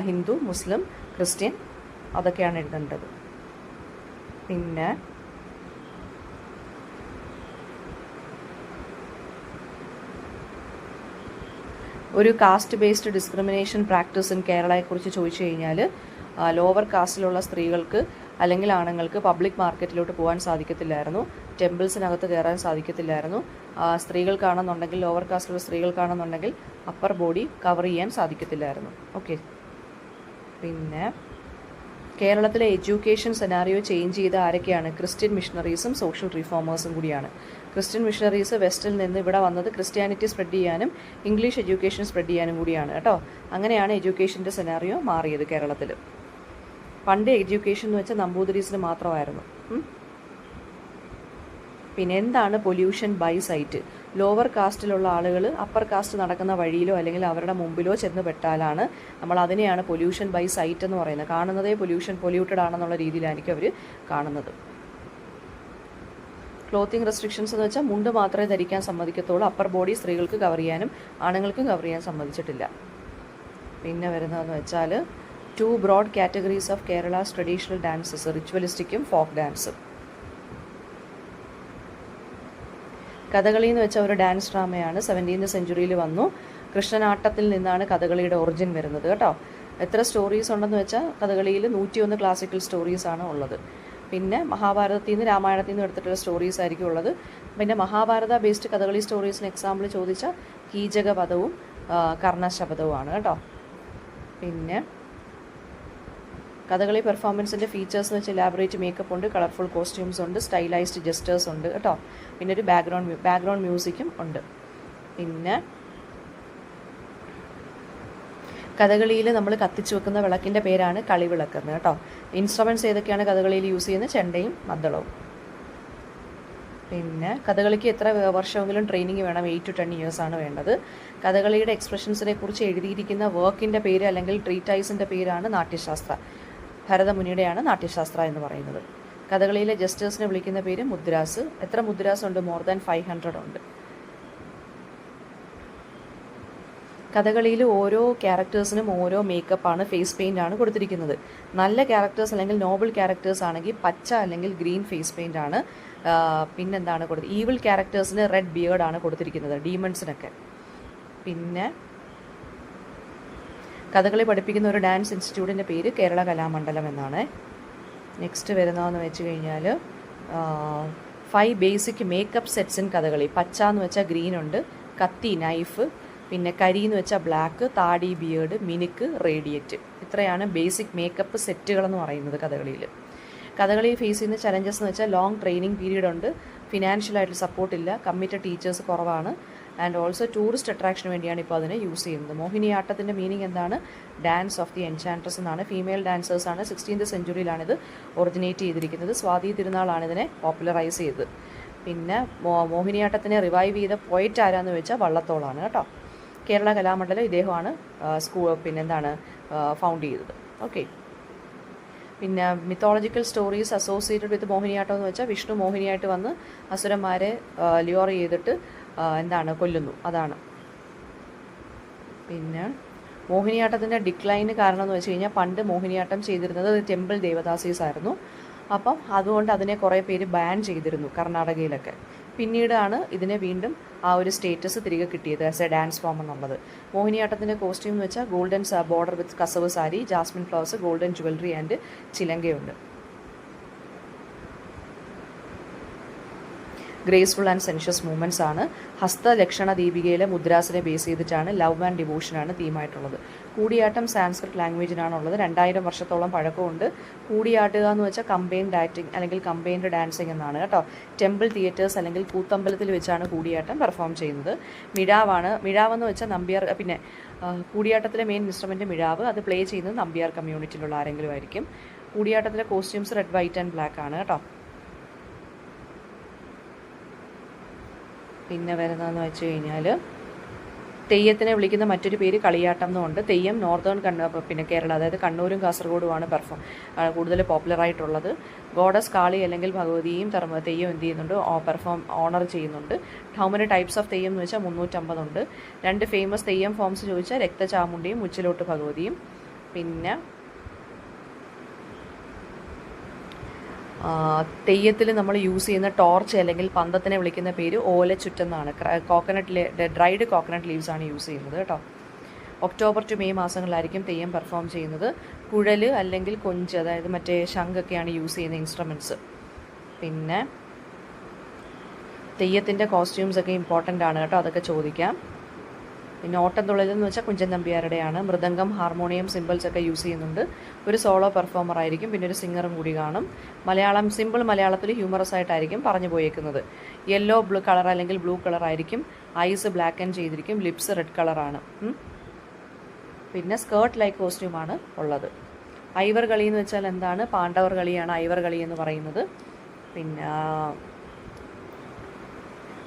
ഹിന്ദു, മുസ്ലിം, ക്രിസ്ത്യൻ അതൊക്കെയാണ് എഴുതേണ്ടത്. പിന്നെ ഒരു caste based discrimination practice in കേരളയെക്കുറിച്ച് ചോദിച്ചു കഴിഞ്ഞാൽ ലോവർ കാസ്റ്റിലുള്ള സ്ത്രീകൾക്ക് അല്ലെങ്കിൽ ആണുങ്ങൾക്ക് പബ്ലിക് മാർക്കറ്റിലോട്ട് പോകാൻ സാധിക്കത്തില്ലായിരുന്നു. ടെമ്പിൾസിനകത്ത് കയറാൻ സാധിക്കത്തില്ലായിരുന്നു. സ്ത്രീകൾക്കാണെന്നുണ്ടെങ്കിൽ, ലോവർ കാസ്റ്റിലുള്ള സ്ത്രീകൾക്കാണെന്നുണ്ടെങ്കിൽ അപ്പർ ബോഡി കവർ ചെയ്യാൻ സാധിക്കത്തില്ലായിരുന്നു. ഓക്കെ. പിന്നെ കേരളത്തിലെ എഡ്യൂക്കേഷൻ സെനാറിയോ ചേഞ്ച് ചെയ്ത ആരൊക്കെയാണ്? ക്രിസ്ത്യൻ മിഷണറീസും സോഷ്യൽ റിഫോമേഴ്സും കൂടിയാണ്. ക്രിസ്ത്യൻ മിഷണറീസ് വെസ്റ്റിൽ നിന്ന് ഇവിടെ വന്നത് ക്രിസ്ത്യാനിറ്റി സ്പ്രെഡ് ചെയ്യാനും ഇംഗ്ലീഷ് എഡ്യൂക്കേഷൻ സ്പ്രെഡ് ചെയ്യാനും കൂടിയാണ് കേട്ടോ. അങ്ങനെയാണ് എഡ്യൂക്കേഷൻ്റെ സെനാറിയോ മാറിയത് കേരളത്തിൽ. പണ്ട് എഡ്യൂക്കേഷൻ എന്ന് വെച്ചാൽ നമ്പൂതിരീസിന് മാത്രമായിരുന്നു. പിന്നെ എന്താണ് പൊല്യൂഷൻ ബൈ സൈറ്റ്? ലോവർ കാസ്റ്റിലുള്ള ആളുകൾ അപ്പർ കാസ്റ്റ് നടക്കുന്ന വഴിയിലോ അല്ലെങ്കിൽ അവരുടെ മുമ്പിലോ ചെന്ന് പെട്ടാലാണ് നമ്മൾ അതിനെയാണ് പൊല്യൂഷൻ ബൈ സൈറ്റ് എന്ന് പറയുന്നത്. കാണുന്നതേ പൊല്യൂട്ടഡ് ആണെന്നുള്ള രീതിയിലായിരിക്കും അവർ കാണുന്നത്. ക്ലോത്തിങ് റെസ്ട്രിക്ഷൻസ് എന്ന് വെച്ചാൽ മുണ്ട് മാത്രമേ ധരിക്കാൻ സമ്മതിക്കത്തുള്ളൂ. അപ്പർ ബോഡി സ്ത്രീകൾക്ക് കവർ ചെയ്യാനും ആണുങ്ങൾക്ക് കവർ ചെയ്യാൻ സമ്മതിച്ചിട്ടില്ല. പിന്നെ വരുന്നതെന്ന് വെച്ചാൽ 2 broad categories of Kerala's traditional dances, റിച്വലിസ്റ്റിക്കും ഫോക്ക് ഡാൻസും. കഥകളി എന്ന് വെച്ചാൽ ഒരു ഡാൻസ് ഡ്രാമയാണ്. 17th സെഞ്ച്വറിയിൽ വന്നു. കൃഷ്ണനാട്ടത്തിൽ നിന്നാണ് കഥകളിയുടെ ഒറിജിൻ വരുന്നത് കേട്ടോ. എത്ര സ്റ്റോറീസ് ഉണ്ടെന്ന് വെച്ചാൽ കഥകളിയിൽ 101 ക്ലാസിക്കൽ സ്റ്റോറീസാണ് ഉള്ളത്. പിന്നെ മഹാഭാരതത്തിൽ നിന്ന് രാമായണത്തിൽ നിന്ന് എടുത്തിട്ടുള്ള സ്റ്റോറീസ് ആയിരിക്കും ഉള്ളത്. പിന്നെ മഹാഭാരത ബേസ്ഡ് കഥകളി സ്റ്റോറീസിന് എക്സാമ്പിൾ ചോദിച്ചാൽ കീചകവധവും കർണശപഥവുമാണ് കേട്ടോ. പിന്നെ കഥകളി പെർഫോമൻസിൻ്റെ ഫീച്ചേഴ്സ് എന്ന് വെച്ചാൽ ഇലാബറേറ്റ് മേക്കപ്പ് ഉണ്ട്, കളർഫുൾ കോസ്റ്റ്യൂംസ് ഉണ്ട്, സ്റ്റൈലൈസ്ഡ് ജസ്റ്റേഴ്സ് ഉണ്ട് കേട്ടോ. പിന്നെ ഒരു ബാക്ക്ഗ്രൗണ്ട് മ്യൂസിക്കും ഉണ്ട്. പിന്നെ കഥകളിയിൽ നമ്മൾ കത്തിച്ചു വെക്കുന്ന വിളക്കിൻ്റെ പേരാണ് കളിവിളക്കെന്ന് കേട്ടോ. ഇൻസ്ട്രുമെൻറ്റ്സ് ഏതൊക്കെയാണ് കഥകളിയിൽ യൂസ് ചെയ്യുന്നത്? ചെണ്ടയും മദ്ദളവും. പിന്നെ കഥകളിക്ക് എത്ര വർഷമെങ്കിലും ട്രെയിനിങ് വേണം? 8 to 10 years ആണ് വേണ്ടത്. കഥകളിയുടെ എക്സ്പ്രഷൻസിനെ കുറിച്ച് എഴുതിയിരിക്കുന്ന വർക്കിൻ്റെ പേര് അല്ലെങ്കിൽ ട്രീറ്റൈസിൻ്റെ പേരാണ് നാട്യശാസ്ത്ര. ഭരതമുനിയുടെയാണ് നാട്യശാസ്ത്ര എന്ന് പറയുന്നത്. കഥകളിയിലെ ജസ്റ്റേഴ്സിനെ വിളിക്കുന്ന പേര് മുദ്രാസ്. എത്ര മുദ്രാസ് ഉണ്ട്? മോർ ദാൻ 500 ഉണ്ട്. കഥകളിയിൽ ഓരോ ക്യാരക്ടേഴ്സിനും ഓരോ മേക്കപ്പാണ്, ഫേസ് പെയിൻ്റ് ആണ് കൊടുത്തിരിക്കുന്നത്. നല്ല ക്യാരക്ടേഴ്സ് അല്ലെങ്കിൽ നോബിൾ ക്യാരക്ടേഴ്സ് ആണെങ്കിൽ പച്ച അല്ലെങ്കിൽ ഗ്രീൻ ഫേസ് പെയിൻ്റ് ആണ്. പിന്നെന്താണ് ഈവിൾ ക്യാരക്ടേഴ്സിന് റെഡ് ബിയേർഡാണ് കൊടുത്തിരിക്കുന്നത്, ഡീമൺസിനൊക്കെ. പിന്നെ കഥകളി പഠിപ്പിക്കുന്ന ഒരു ഡാൻസ് ഇൻസ്റ്റിറ്റ്യൂട്ടിൻ്റെ പേര് കേരള കലാമണ്ഡലം എന്നാണ്. നെക്സ്റ്റ് വരുന്നതെന്ന് വെച്ച് കഴിഞ്ഞാൽ 5 basic makeup sets in Kathakali. പച്ച എന്ന് വെച്ചാൽ ഗ്രീൻ ഉണ്ട്, കത്തി നൈഫ്, പിന്നെ കരി എന്ന് വെച്ചാൽ ബ്ലാക്ക്, താടി ബിയേർഡ്, മിനുക്ക്, റേഡിയറ്റ്. ഇത്രയാണ് ബേസിക് മേക്കപ്പ് സെറ്റുകളെന്ന് പറയുന്നത് കഥകളിയിൽ. കഥകളി ഫേസ് ചെയ്യുന്ന ചലഞ്ചസ് എന്ന് വെച്ചാൽ ലോങ് ട്രെയിനിങ് പീരീഡ് ഉണ്ട്, ഫിനാൻഷ്യലായിട്ട് സപ്പോർട്ടില്ല, കമ്മിറ്റഡ് ടീച്ചേഴ്സ് കുറവാണ്, ആൻഡ് ഓൾസോ ടൂറിസ്റ്റ് അട്രാക്ഷന് വേണ്ടിയാണ് ഇപ്പോൾ അതിനെ യൂസ് ചെയ്യുന്നത്. മോഹിനിയാട്ടത്തിൻ്റെ മീനിങ് എന്താണ്? ഡാൻസ് ഓഫ് ദി എൻചാൻട്രസ് എന്നാണ്. ഫീമെയിൽ ഡാൻസേഴ്സാണ്. 16th സെഞ്ച്വറിയിലാണിത് ഒറിജിനേറ്റ് ചെയ്തിരിക്കുന്നത്. സ്വാതി തിരുനാളാണ് ഇതിനെ പോപ്പുലറൈസ് ചെയ്തത്. പിന്നെ മോഹിനിയാട്ടത്തിനെ റിവൈവ് ചെയ്ത പോയിറ്റ് ആരാന്ന് വെച്ചാൽ വള്ളത്തോളാണ് കേട്ടോ. കേരള കലാമണ്ഡലം ഇദ്ദേഹമാണ് ഫൗണ്ട് ചെയ്തത്. ഓക്കെ. പിന്നെ mythological stories associated with Mohiniyattam എന്ന് വെച്ചാൽ വിഷ്ണു മോഹിനിയായിട്ട് വന്ന് അസുരന്മാരെ ലിയോർ ചെയ്തിട്ട് കൊല്ലുന്നു, അതാണ്. പിന്നെ മോഹിനിയാട്ടത്തിൻ്റെ ഡിക്ലൈന് കാരണം എന്ന് വെച്ച് കഴിഞ്ഞാൽ പണ്ട് മോഹിനിയാട്ടം ചെയ്തിരുന്നത് ടെമ്പിൾ ദേവദാസീസ് ആയിരുന്നു. അപ്പം അതുകൊണ്ട് അതിനെ കുറേ പേര് ബാൻ ചെയ്തിരുന്നു കർണാടകയിലൊക്കെ. പിന്നീടാണ് ഇതിനെ വീണ്ടും ആ ഒരു സ്റ്റേറ്റസ് തിരികെ കിട്ടിയത് ആസ് എ ഡാൻസ് ഫോം എന്നുള്ളത്. മോഹിനിയാട്ടത്തിൻ്റെ കോസ്റ്റ്യൂം എന്ന് വെച്ചാൽ golden border with kasavu sari, jasmine flowers, golden jewellery and ചിലങ്കയുണ്ട്. ഗ്രേസ്ഫുൾ ആൻഡ് സെൻഷ്യസ് മൂവ്മെൻറ്റ്സ് ആണ്. ഹസ്തലക്ഷണ ദീപികയിലെ മുദ്രാസിനെ ബേസ് ചെയ്തിട്ടാണ് ലവ് ആൻഡ് ഡിവോഷനാണ് തീമായിട്ടുള്ളത്. കൂടിയാട്ടം സാൻസ്ക്രിറ്റ് ലാംഗ്വേജിനാണുള്ളത്. 2000 വർഷത്തോളം പഴക്കമുണ്ട്. കൂടിയാട്ടുക എന്ന് വെച്ചാൽ കമ്പൈൻഡ് ആക്ടിങ് അല്ലെങ്കിൽ കമ്പൈൻഡ് ഡാൻസിങ് എന്നാണ് കേട്ടോ. ടെമ്പിൾ തിയേറ്റേഴ്സ് അല്ലെങ്കിൽ കൂത്തമ്പലത്തിൽ വെച്ചാണ് കൂടിയാട്ടം പെർഫോം ചെയ്യുന്നത്. മിഴാവെന്ന് വെച്ചാൽ നമ്പ്യാർ. പിന്നെ കൂടിയാട്ടത്തിലെ മെയിൻ ഇൻസ്ട്രുമെൻറ്റ് മിഴാവ്. അത് പ്ലേ ചെയ്യുന്നത് നമ്പ്യാർ കമ്മ്യൂണിറ്റിയിലുള്ള ആരെങ്കിലും ആയിരിക്കും. കൂടിയാട്ടത്തിലെ costumes red, white and black ആണ് കേട്ടോ. പിന്നെ വരുന്നതെന്ന് വെച്ച് കഴിഞ്ഞാൽ തെയ്യത്തിനെ വിളിക്കുന്ന മറ്റൊരു പേര് കളിയാട്ടം എന്നുണ്ട്. തെയ്യം നോർത്തേൺ കേരള, അതായത് കണ്ണൂരും കാസർഗോഡുമാണ് കൂടുതൽ പോപ്പുലറായിട്ടുള്ളത്. ഗോഡസ് കാളി അല്ലെങ്കിൽ ഭഗവതിയും തെയ്യം എന്ത് ചെയ്യുന്നുണ്ട്? ഓണർ ചെയ്യുന്നുണ്ട്. How many types of Theyyam എന്ന് വെച്ചാൽ 350 ഉണ്ട്. 2 ഫേമസ് തെയ്യം ഫോംസ് ചോദിച്ചാൽ രക്തചാമുണ്ടിയും മുച്ചിലോട്ട് ഭഗവതിയും. പിന്നെ തെയ്യത്തിൽ നമ്മൾ യൂസ് ചെയ്യുന്ന ടോർച്ച് അല്ലെങ്കിൽ പന്തത്തിനെ വിളിക്കുന്ന പേര് ഓലച്ചുറ്റെന്നാണ്. ഡ്രൈഡ് കോക്കനട്ട് ലീവ്സ് ആണ് യൂസ് ചെയ്യുന്നത് കേട്ടോ. ഒക്ടോബർ ടു മെയ് മാസങ്ങളിലായിരിക്കും തെയ്യം പെർഫോം ചെയ്യുന്നത്. കുഴൽ അല്ലെങ്കിൽ കൊഞ്ച്, അതായത് മറ്റേ ശംഖൊക്കെയാണ് യൂസ് ചെയ്യുന്ന ഇൻസ്ട്രുമെൻറ്റ്സ്. പിന്നെ തെയ്യത്തിൻ്റെ കോസ്റ്റ്യൂംസ് ഒക്കെ ഇമ്പോർട്ടൻ്റ് ആണ് കേട്ടോ, അതൊക്കെ ചോദിക്കാം. പിന്നെ ഓട്ടംതുള്ളൽ എന്ന് വെച്ചാൽ കുഞ്ചൻ നമ്പ്യാരുടെയാണ്. മൃദംഗം, ഹാർമോണിയം, സിമ്പിൾസ് ഒക്കെ യൂസ് ചെയ്യുന്നുണ്ട്. ഒരു സോളോ പെർഫോമർ ആയിരിക്കും, പിന്നെ ഒരു സിംഗറും കൂടി കാണും. സിമ്പിൾ മലയാളത്തിൽ ഹ്യൂമറസ് ആയിട്ടായിരിക്കും പറഞ്ഞു പോയേക്കുന്നത്. യെല്ലോ കളർ അല്ലെങ്കിൽ ബ്ലൂ കളർ ആയിരിക്കും. ഐസ് ബ്ലാക്ക് ആൻഡ് ചെയ്തിരിക്കും. ലിപ്സ് റെഡ് കളറാണ്. പിന്നെ സ്കേർട്ട് ലൈക്ക് കോസ്റ്റ്യൂമാണ് ഉള്ളത്. ഐവർ കളി എന്ന് വെച്ചാൽ എന്താണ്? പാണ്ഡവർ കളിയാണ് ഐവർ കളി എന്ന് പറയുന്നത്. പിന്നെ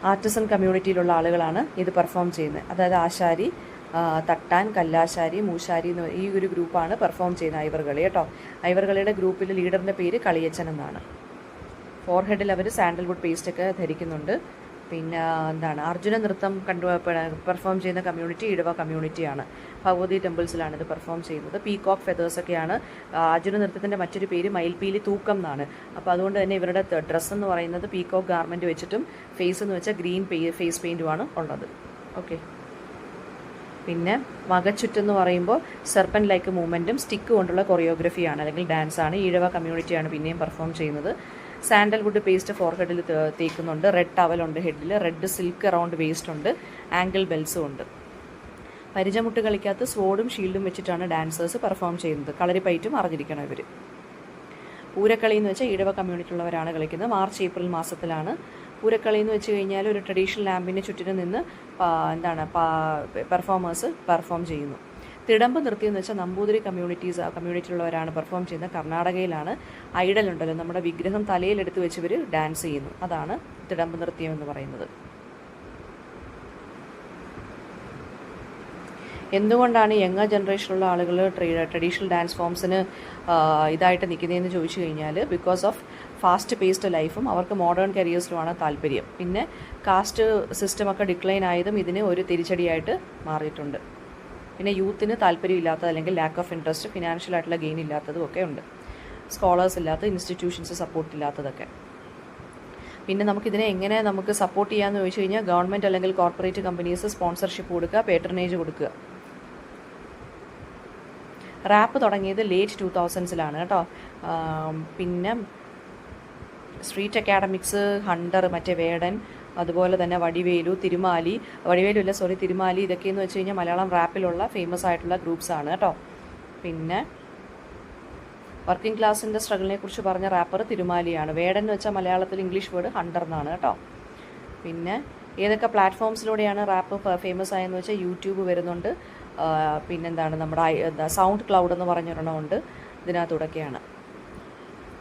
ആർട്ടിസൺ കമ്മ്യൂണിറ്റിയിലുള്ള ആളുകളാണ് ഇത് പെർഫോം ചെയ്യുന്നത്. അതായത് ആശാരി, തട്ടാൻ, കല്ലാശാരി, മൂശാരി ഈ ഒരു ഗ്രൂപ്പാണ് പെർഫോം ചെയ്യുന്നത് ഐവർ കളി കേട്ടോ. ഐവർ കളിയുടെ ഗ്രൂപ്പിലെ ലീഡറിൻ്റെ പേര് കളിയച്ചൻ എന്നാണ്. ഫോർഹെഡിൽ അവർ സാൻഡൽവുഡ് പേസ്റ്റൊക്കെ ധരിക്കുന്നുണ്ട്. പിന്നെ എന്താണ് അർജുന നൃത്തം പെർഫോം ചെയ്യുന്ന കമ്മ്യൂണിറ്റി ഈഴവ കമ്മ്യൂണിറ്റിയാണ്. ഭഗവതി ടെമ്പിൾസിലാണ് ഇത് പെർഫോം ചെയ്യുന്നത്. പീകോക്ക് ഫെതേഴ്സൊക്കെയാണ് അർജുന നൃത്തത്തിൻ്റെ മറ്റൊരു പേര് മയിൽപ്പീലി തൂക്കം എന്നാണ്. അപ്പോൾ അതുകൊണ്ട് തന്നെ ഇവരുടെ ഡ്രസ്സ് എന്ന് പറയുന്നത് പീകോക്ക് ഗാർമെൻറ്റ് വെച്ചിട്ടും ഫേസ് എന്ന് വെച്ചാൽ ഗ്രീൻ ഫേസ് പെയിൻറ്റുമാണ് ഉള്ളത്. ഓക്കെ. പിന്നെ മകച്ചുറ്റെന്ന് പറയുമ്പോൾ സെർപ്പൻ ലൈക്ക് മൂവ്മെൻറ്റും സ്റ്റിക്ക് കൊണ്ടുള്ള കൊറിയോഗ്രഫിയാണ് അല്ലെങ്കിൽ ഡാൻസാണ്. ഈഴവ കമ്മ്യൂണിറ്റിയാണ് പിന്നെയും പെർഫോം ചെയ്യുന്നത്. സാൻഡൽവുഡ് പേസ്റ്റ് ഫോർഹെഡിൽ തേക്കുന്നുണ്ട്. റെഡ് ടവലുണ്ട് ഹെഡിൽ. റെഡ് സിൽക്ക് അറൗണ്ട് വേസ്റ്റ് ഉണ്ട്. ആങ്കിൾ ബെൽസും ഉണ്ട്. പരിചമുട്ട് കളിക്കകത്ത് സ്വോർഡും ഷീൽഡും വെച്ചിട്ടാണ് ഡാൻസേഴ്സ് പെർഫോം ചെയ്യുന്നത്. കളരിപ്പയറ്റും അറിഞ്ഞിരിക്കണം ഇവർ. പൂരക്കളി എന്ന് വെച്ചാൽ ഈഴവ കമ്മ്യൂണിറ്റിയുള്ളവരാണ് കളിക്കുന്നത്. മാർച്ച് ഏപ്രിൽ മാസത്തിലാണ്. പൂരക്കളി എന്ന് വെച്ച് കഴിഞ്ഞാൽ ഒരു ട്രഡീഷണൽ ലാമ്പിന് ചുറ്റിനും നിന്ന് പെർഫോമേഴ്സ് പെർഫോം ചെയ്യുന്നു. തിടമ്പ് നൃത്തം എന്ന് വെച്ചാൽ നമ്പൂതിരി കമ്മ്യൂണിറ്റിയിലുള്ളവരാണ് പെർഫോം ചെയ്യുന്നത്. കർണാടകയിലാണ്. ഐഡൽ ഉണ്ടല്ലോ, നമ്മുടെ വിഗ്രഹം തലയിലെടുത്ത് വെച്ച് ഇവർ ഡാൻസ് ചെയ്യുന്നു. അതാണ് തിടമ്പ് നൃത്യം എന്ന് പറയുന്നത്. എന്തുകൊണ്ടാണ് യങ്ങർ ജനറേഷനിലുള്ള ആളുകൾ ട്രഡീഷണൽ ഡാൻസ് ഫോംസിന് ഇതായിട്ട് നിൽക്കുന്നതെന്ന് ചോദിച്ചു കഴിഞ്ഞാൽ ബിക്കോസ് ഓഫ് ഫാസ്റ്റ് പേസ്ഡ് ലൈഫും അവർക്ക് മോഡേൺ കരിയേഴ്സിലുമാണ് താല്പര്യം. പിന്നെ കാസ്റ്റ് സിസ്റ്റമൊക്കെ ഡിക്ലൈൻ ആയതും ഇതിന് ഒരു തിരിച്ചടിയായിട്ട് മാറിയിട്ടുണ്ട്. പിന്നെ യൂത്തിന് താല്പര്യമില്ലാത്തത് അല്ലെങ്കിൽ ലാക്ക് ഓഫ് ഇൻട്രസ്റ്റ്, ഫിനാൻഷ്യൽ ആയിട്ടുള്ള ഗെയിൻ ഇല്ലാത്തതും ഒക്കെ ഉണ്ട്. സ്കോളേഴ്സ് ഇല്ലാത്ത, ഇൻസ്റ്റിറ്റ്യൂഷൻസ് സപ്പോർട്ട് ഇല്ലാത്തതൊക്കെ. പിന്നെ നമുക്കിതിനെ എങ്ങനെ നമുക്ക് സപ്പോർട്ട് ചെയ്യാമെന്ന് ചോദിച്ചു കഴിഞ്ഞാൽ ഗവൺമെൻറ് അല്ലെങ്കിൽ കോർപ്പറേറ്റ് കമ്പനീസ് സ്പോൺസർഷിപ്പ് കൊടുക്കുക, പേട്രണേജ് കൊടുക്കുക. റാപ്പ് തുടങ്ങിയത് ലേറ്റ് 2000s കേട്ടോ. പിന്നെ സ്ട്രീറ്റ് അക്കാഡമിക്സ്, ഹണ്ടർ, മറ്റേ വേടൻ, അതുപോലെ തന്നെ വടിവേലു, തിരുമാലി, തിരുമാലി, ഇതൊക്കെയെന്ന് വെച്ച് കഴിഞ്ഞാൽ മലയാളം റാപ്പിലുള്ള ഫേമസ് ആയിട്ടുള്ള ഗ്രൂപ്പ്സാണ് കേട്ടോ. പിന്നെ വർക്കിംഗ് ക്ലാസിൻ്റെ സ്ട്രഗിളിനെ കുറിച്ച് പറഞ്ഞ റാപ്പർ തിരുമാലിയാണ്. വേടൻ എന്ന് വെച്ചാൽ മലയാളത്തിൽ ഇംഗ്ലീഷ് വേർഡ് ഹണ്ടർ എന്നാണ് കേട്ടോ. പിന്നെ ഏതൊക്കെ പ്ലാറ്റ്ഫോംസിലൂടെയാണ് റാപ്പ് ഫേമസ് ആയെന്ന് വെച്ചാൽ യൂട്യൂബ് വരുന്നുണ്ട്. പിന്നെന്താണ് നമ്മുടെ സൗണ്ട് ക്ലൗഡ് എന്ന് പറഞ്ഞൊരെണ്ണമുണ്ട്. ഇതിനകത്തൂടെയൊക്കെയാണ്.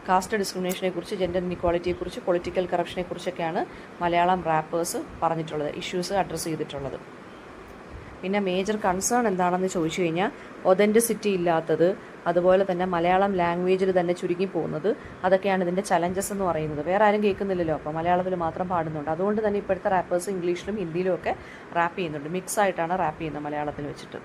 കാസ്റ്റ് ഡിസ്ക്രിമിനേഷനെ കുറിച്ച്, ജെൻഡർ ഇൻഇക്വാളിറ്റിയെക്കുറിച്ച്, പൊളിറ്റിക്കൽ കറപ്ഷനെ കുറിച്ചൊക്കെയാണ് മലയാളം റാപ്പേഴ്സ് പറഞ്ഞിട്ടുള്ളത്, ഇഷ്യൂസ് അഡ്രസ്സ് ചെയ്തിട്ടുള്ളത്. പിന്നെ മേജർ കൺസേൺ എന്താണെന്ന് ചോദിച്ചു കഴിഞ്ഞാൽ ഒതൻറ്റിസിറ്റി ഇല്ലാത്തത്, അതുപോലെ തന്നെ മലയാളം ലാംഗ്വേജിൽ തന്നെ ചുരുങ്ങി പോകുന്നത്, അതൊക്കെയാണ് ഇതിൻ്റെ ചലഞ്ചസ് എന്ന് പറയുന്നത്. വേറെ ആരും കേൾക്കുന്നില്ലല്ലോ, അപ്പോൾ മലയാളത്തിൽ മാത്രം പാടുന്നുണ്ട്. അതുകൊണ്ട് തന്നെ ഇപ്പോഴത്തെ റാപ്പേഴ്സ് ഇംഗ്ലീഷിലും ഹിന്ദിയിലും ഒക്കെ റാപ്പ് ചെയ്യുന്നുണ്ട്. മിക്സ് ആയിട്ടാണ് റാപ്പ് ചെയ്യുന്നത് മലയാളത്തിൽ വെച്ചിട്ട്.